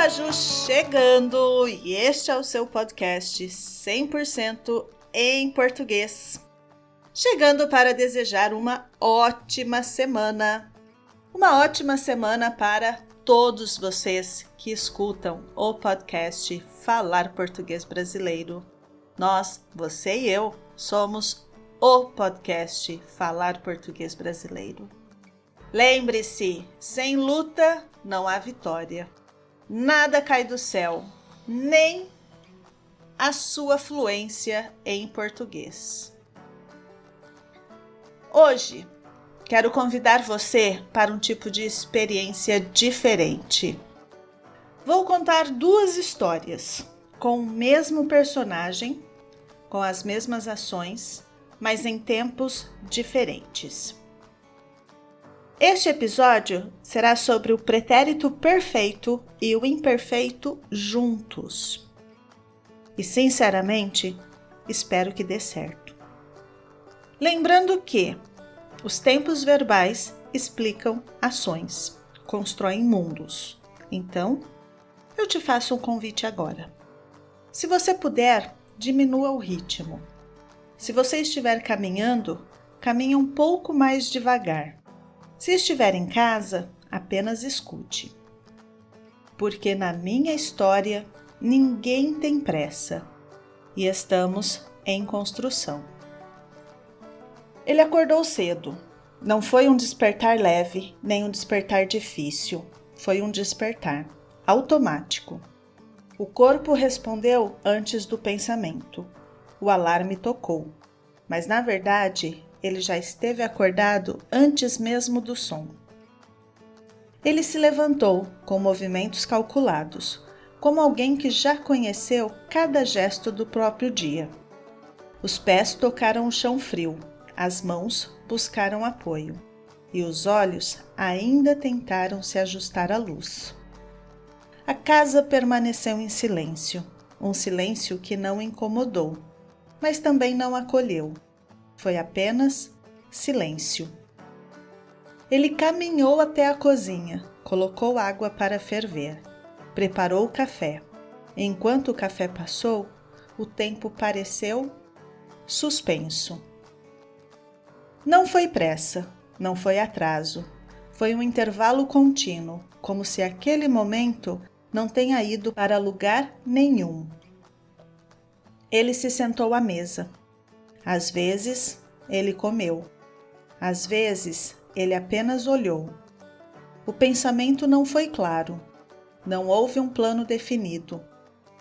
Faju chegando e este é o seu podcast 100% em português. Chegando para desejar uma ótima semana. Uma ótima semana para todos vocês que escutam o podcast Falar Português Brasileiro. Nós, você e eu, somos o podcast Falar Português Brasileiro. Lembre-se, sem luta não há vitória. Nada cai do céu, nem a sua fluência em português. Hoje, quero convidar você para um tipo de experiência diferente. Vou contar duas histórias com o mesmo personagem, com as mesmas ações, mas em tempos diferentes. Este episódio será sobre o pretérito perfeito e o imperfeito juntos. E, sinceramente, espero que dê certo. Lembrando que os tempos verbais explicam ações, constroem mundos. Então, eu te faço um convite agora. Se você puder, diminua o ritmo. Se você estiver caminhando, caminhe um pouco mais devagar. Se estiver em casa, apenas escute. Porque na minha história, ninguém tem pressa e estamos em construção. Ele acordou cedo. Não foi um despertar leve, nem um despertar difícil. Foi um despertar automático. O corpo respondeu antes do pensamento. O alarme tocou. Mas, na verdade, ele já esteve acordado antes mesmo do som. Ele se levantou com movimentos calculados, como alguém que já conheceu cada gesto do próprio dia. Os pés tocaram o chão frio, as mãos buscaram apoio, e os olhos ainda tentaram se ajustar à luz. A casa permaneceu em silêncio, um silêncio que não incomodou, mas também não acolheu. Foi apenas silêncio. Ele caminhou até a cozinha, colocou água para ferver, preparou o café. Enquanto o café passou, o tempo pareceu suspenso. Não foi pressa, não foi atraso, foi um intervalo contínuo, como se aquele momento não tenha ido para lugar nenhum. Ele se sentou à mesa. Às vezes, ele comeu. Às vezes, ele apenas olhou. O pensamento não foi claro. Não houve um plano definido.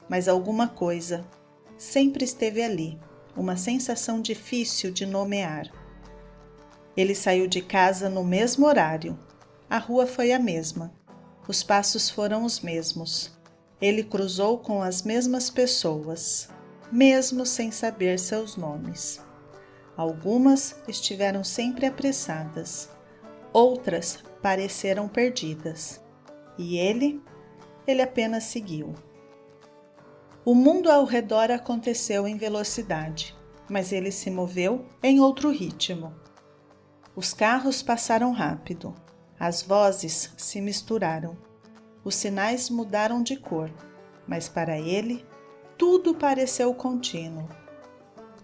Mas alguma coisa sempre esteve ali, uma sensação difícil de nomear. Ele saiu de casa no mesmo horário. A rua foi a mesma. Os passos foram os mesmos. Ele cruzou com as mesmas pessoas, mesmo sem saber seus nomes. Algumas estiveram sempre apressadas, outras pareceram perdidas. E ele apenas seguiu. O mundo ao redor aconteceu em velocidade, mas ele se moveu em outro ritmo. Os carros passaram rápido, as vozes se misturaram, os sinais mudaram de cor, mas para ele, tudo pareceu contínuo.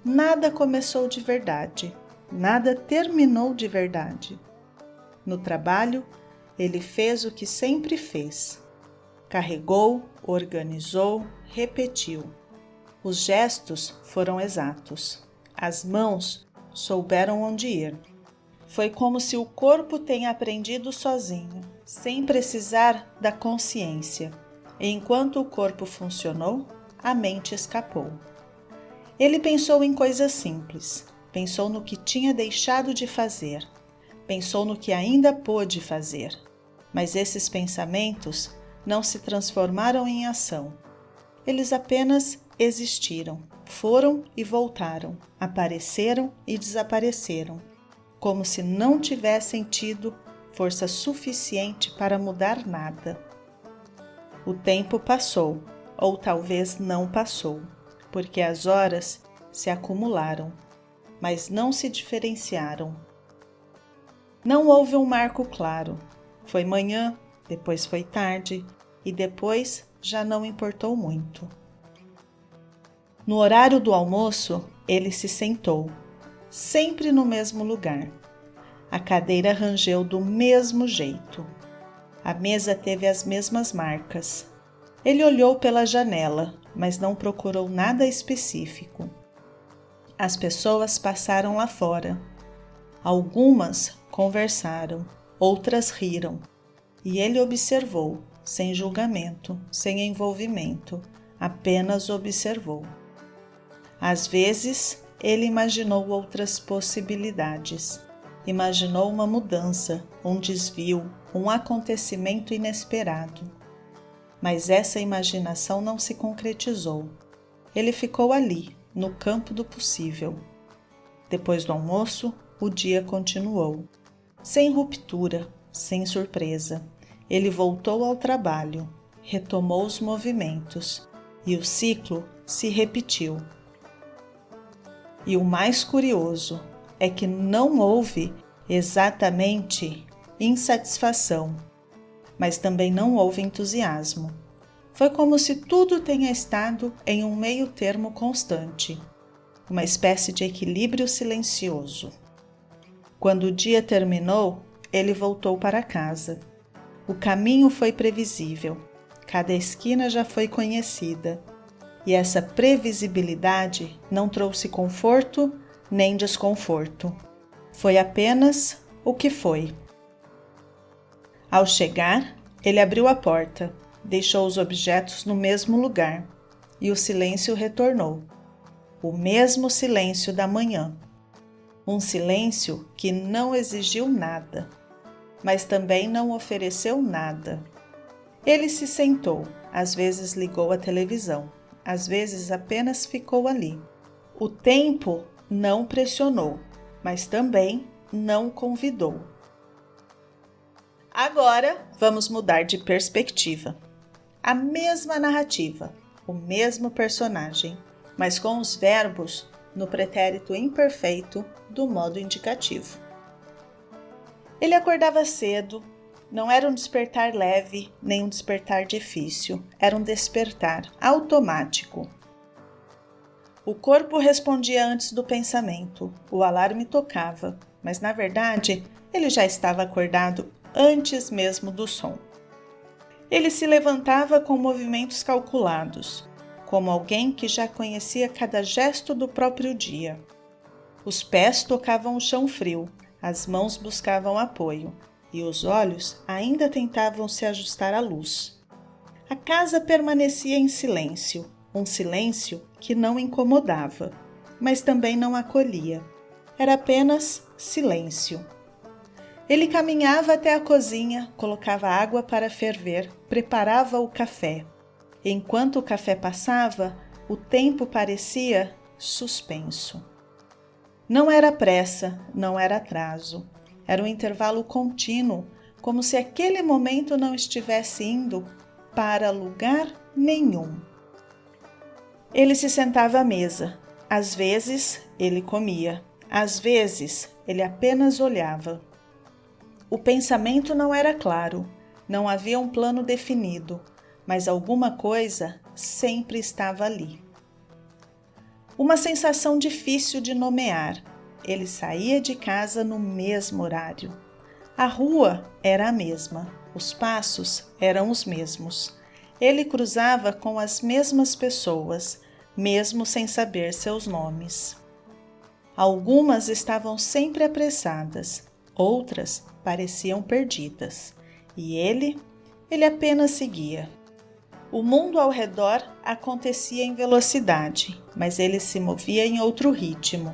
Nada começou de verdade, nada terminou de verdade. No trabalho, ele fez o que sempre fez. Carregou, organizou, repetiu. Os gestos foram exatos. As mãos souberam onde ir. Foi como se o corpo tenha aprendido sozinho, sem precisar da consciência. E enquanto o corpo funcionou, a mente escapou. Ele pensou em coisas simples, pensou no que tinha deixado de fazer, pensou no que ainda pôde fazer, mas esses pensamentos não se transformaram em ação. Eles apenas existiram, foram e voltaram, apareceram e desapareceram, como se não tivessem tido força suficiente para mudar nada. O tempo passou, ou talvez não passou, porque as horas se acumularam, mas não se diferenciaram. Não houve um marco claro. Foi manhã, depois foi tarde, e depois já não importou muito. No horário do almoço, ele se sentou, sempre no mesmo lugar. A cadeira rangeu do mesmo jeito. A mesa teve as mesmas marcas. Ele olhou pela janela, mas não procurou nada específico. As pessoas passaram lá fora. Algumas conversaram, outras riram. E ele observou, sem julgamento, sem envolvimento, apenas observou. Às vezes, ele imaginou outras possibilidades. Imaginou uma mudança, um desvio, um acontecimento inesperado. Mas essa imaginação não se concretizou. Ele ficou ali, no campo do possível. Depois do almoço, o dia continuou. Sem ruptura, sem surpresa. Ele voltou ao trabalho, retomou os movimentos e o ciclo se repetiu. E o mais curioso é que não houve exatamente insatisfação, mas também não houve entusiasmo. Foi como se tudo tenha estado em um meio termo constante, uma espécie de equilíbrio silencioso. Quando o dia terminou, ele voltou para casa. O caminho foi previsível, cada esquina já foi conhecida, e essa previsibilidade não trouxe conforto nem desconforto. Foi apenas o que foi. Ao chegar, ele abriu a porta, deixou os objetos no mesmo lugar e o silêncio retornou. O mesmo silêncio da manhã. Um silêncio que não exigiu nada, mas também não ofereceu nada. Ele se sentou, às vezes ligou a televisão, às vezes apenas ficou ali. O tempo não pressionou, mas também não convidou. Agora vamos mudar de perspectiva. A mesma narrativa, o mesmo personagem, mas com os verbos no pretérito imperfeito do modo indicativo. Ele acordava cedo, não era um despertar leve nem um despertar difícil, era um despertar automático. O corpo respondia antes do pensamento, o alarme tocava, mas na verdade ele já estava acordado antes mesmo do som. Ele se levantava com movimentos calculados, como alguém que já conhecia cada gesto do próprio dia. Os pés tocavam o chão frio, as mãos buscavam apoio e os olhos ainda tentavam se ajustar à luz. A casa permanecia em silêncio, um silêncio que não incomodava, mas também não acolhia. Era apenas silêncio. Ele caminhava até a cozinha, colocava água para ferver, preparava o café. Enquanto o café passava, o tempo parecia suspenso. Não era pressa, não era atraso. Era um intervalo contínuo, como se aquele momento não estivesse indo para lugar nenhum. Ele se sentava à mesa. Às vezes, ele comia. Às vezes, ele apenas olhava. O pensamento não era claro, não havia um plano definido, mas alguma coisa sempre estava ali. Uma sensação difícil de nomear. Ele saía de casa no mesmo horário. A rua era a mesma, os passos eram os mesmos. Ele cruzava com as mesmas pessoas, mesmo sem saber seus nomes. Algumas estavam sempre apressadas, outras pareciam perdidas. E ele apenas seguia. O mundo ao redor acontecia em velocidade, mas ele se movia em outro ritmo.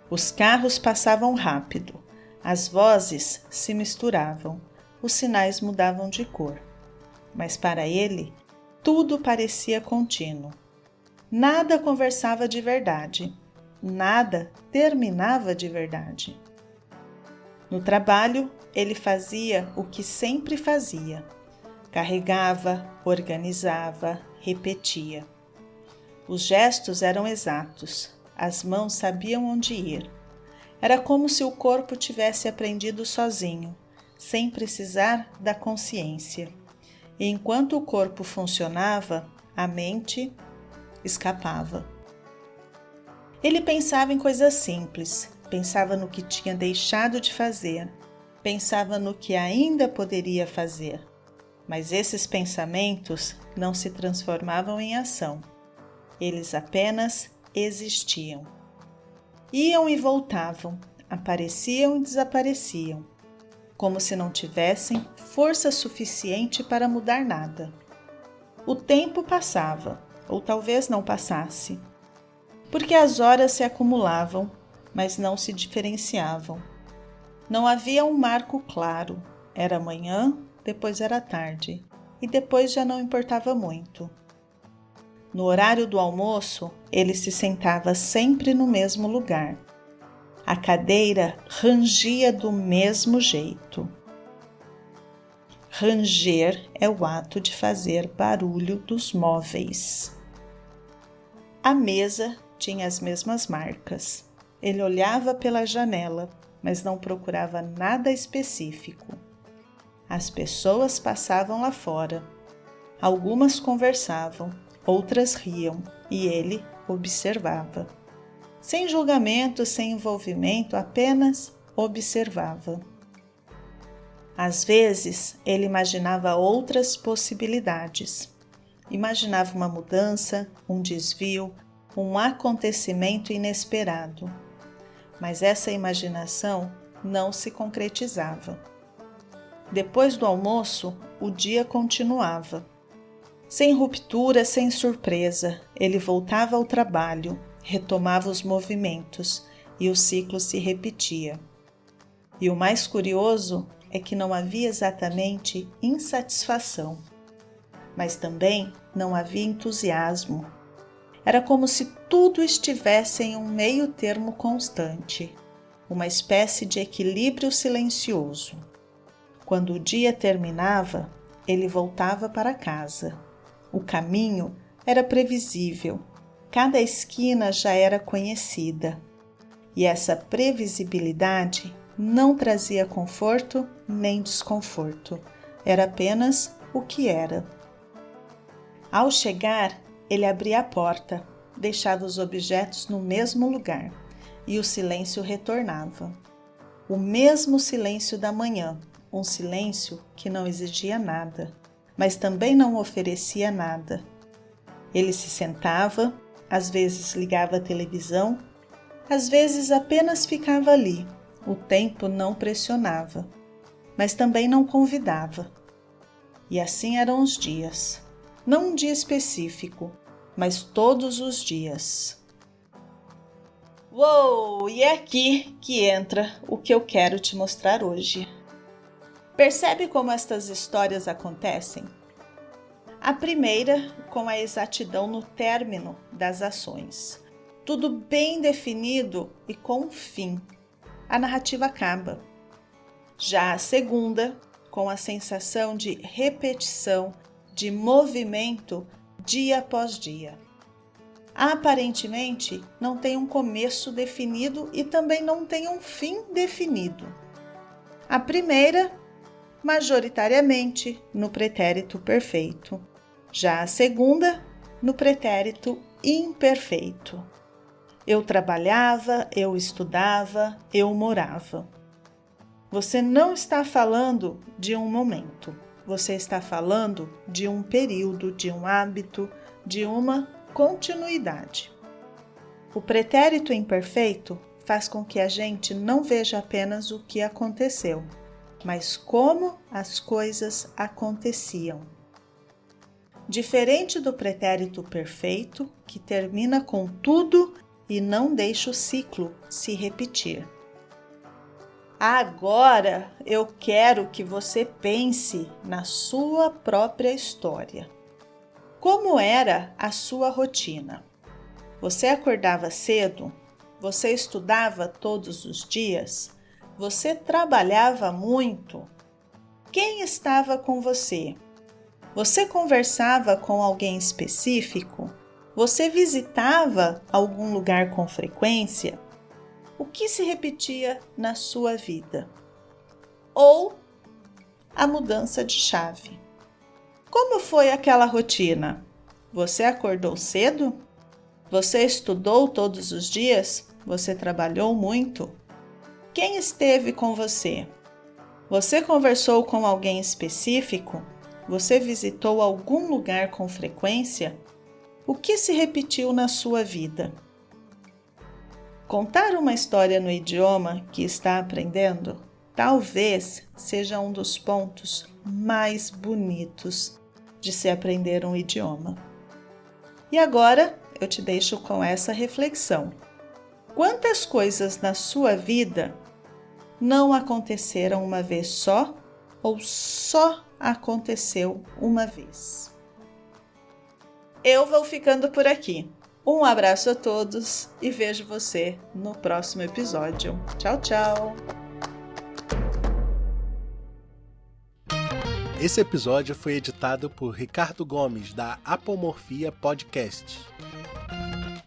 Os carros passavam rápido, as vozes se misturavam, os sinais mudavam de cor. Mas para ele, tudo parecia contínuo. Nada conversava de verdade, nada terminava de verdade. No trabalho, ele fazia o que sempre fazia. Carregava, organizava, repetia. Os gestos eram exatos, as mãos sabiam onde ir. Era como se o corpo tivesse aprendido sozinho, sem precisar da consciência. e enquanto o corpo funcionava, a mente escapava. Ele pensava em coisas simples, pensava no que tinha deixado de fazer, pensava no que ainda poderia fazer, mas esses pensamentos não se transformavam em ação, eles apenas existiam. Iam e voltavam, apareciam e desapareciam, como se não tivessem força suficiente para mudar nada. O tempo passava, ou talvez não passasse, porque as horas se acumulavam, mas não se diferenciavam. Não havia um marco claro, era manhã, depois era tarde, e depois já não importava muito. No horário do almoço, ele se sentava sempre no mesmo lugar. A cadeira rangia do mesmo jeito. Ranger é o ato de fazer barulho dos móveis. A mesa tinha as mesmas marcas. Ele olhava pela janela, mas não procurava nada específico. As pessoas passavam lá fora. Algumas conversavam, outras riam, e ele observava. Sem julgamento, sem envolvimento, apenas observava. Às vezes, ele imaginava outras possibilidades. Imaginava uma mudança, um desvio, um acontecimento inesperado. Mas essa imaginação não se concretizava. Depois do almoço, o dia continuava. Sem ruptura, sem surpresa, ele voltava ao trabalho, retomava os movimentos e o ciclo se repetia. E o mais curioso é que não havia exatamente insatisfação, mas também não havia entusiasmo. Era como se tudo estivesse em um meio termo constante, uma espécie de equilíbrio silencioso. Quando o dia terminava, ele voltava para casa. O caminho era previsível, cada esquina já era conhecida, e essa previsibilidade não trazia conforto nem desconforto, era apenas o que era. Ao chegar, ele abria a porta, deixava os objetos no mesmo lugar e o silêncio retornava. O mesmo silêncio da manhã, um silêncio que não exigia nada, mas também não oferecia nada. Ele se sentava, às vezes ligava a televisão, às vezes apenas ficava ali. O tempo não pressionava, mas também não convidava. E assim eram os dias. Não um dia específico, mas todos os dias. Uou! E é aqui que entra o que eu quero te mostrar hoje. Percebe como estas histórias acontecem? A primeira, com a exatidão no término das ações. Tudo bem definido e com um fim. A narrativa acaba. Já a segunda, com a sensação de repetição, de movimento dia após dia. Aparentemente, não tem um começo definido e também não tem um fim definido. A primeira, majoritariamente no pretérito perfeito. Já a segunda, no pretérito imperfeito. Eu trabalhava, eu estudava, eu morava. Você não está falando de um momento. Você está falando de um período, de um hábito, de uma continuidade. O pretérito imperfeito faz com que a gente não veja apenas o que aconteceu, mas como as coisas aconteciam. Diferente do pretérito perfeito, que termina com tudo e não deixa o ciclo se repetir. Agora eu quero que você pense na sua própria história. Como era a sua rotina? Você acordava cedo? Você estudava todos os dias? Você trabalhava muito? Quem estava com você? Você conversava com alguém específico? Você visitava algum lugar com frequência? O que se repetia na sua vida? Ou a mudança de chave? Como foi aquela rotina? Você acordou cedo? Você estudou todos os dias? Você trabalhou muito? Quem esteve com você? Você conversou com alguém específico? Você visitou algum lugar com frequência? O que se repetiu na sua vida? Contar uma história no idioma que está aprendendo talvez seja um dos pontos mais bonitos de se aprender um idioma. E agora eu te deixo com essa reflexão. Quantas coisas na sua vida não aconteceram uma vez só ou só aconteceu uma vez? Eu vou ficando por aqui. Um abraço a todos e vejo você no próximo episódio. Tchau, tchau! Esse episódio foi editado por Ricardo Gomes, da Apomorfia Podcast.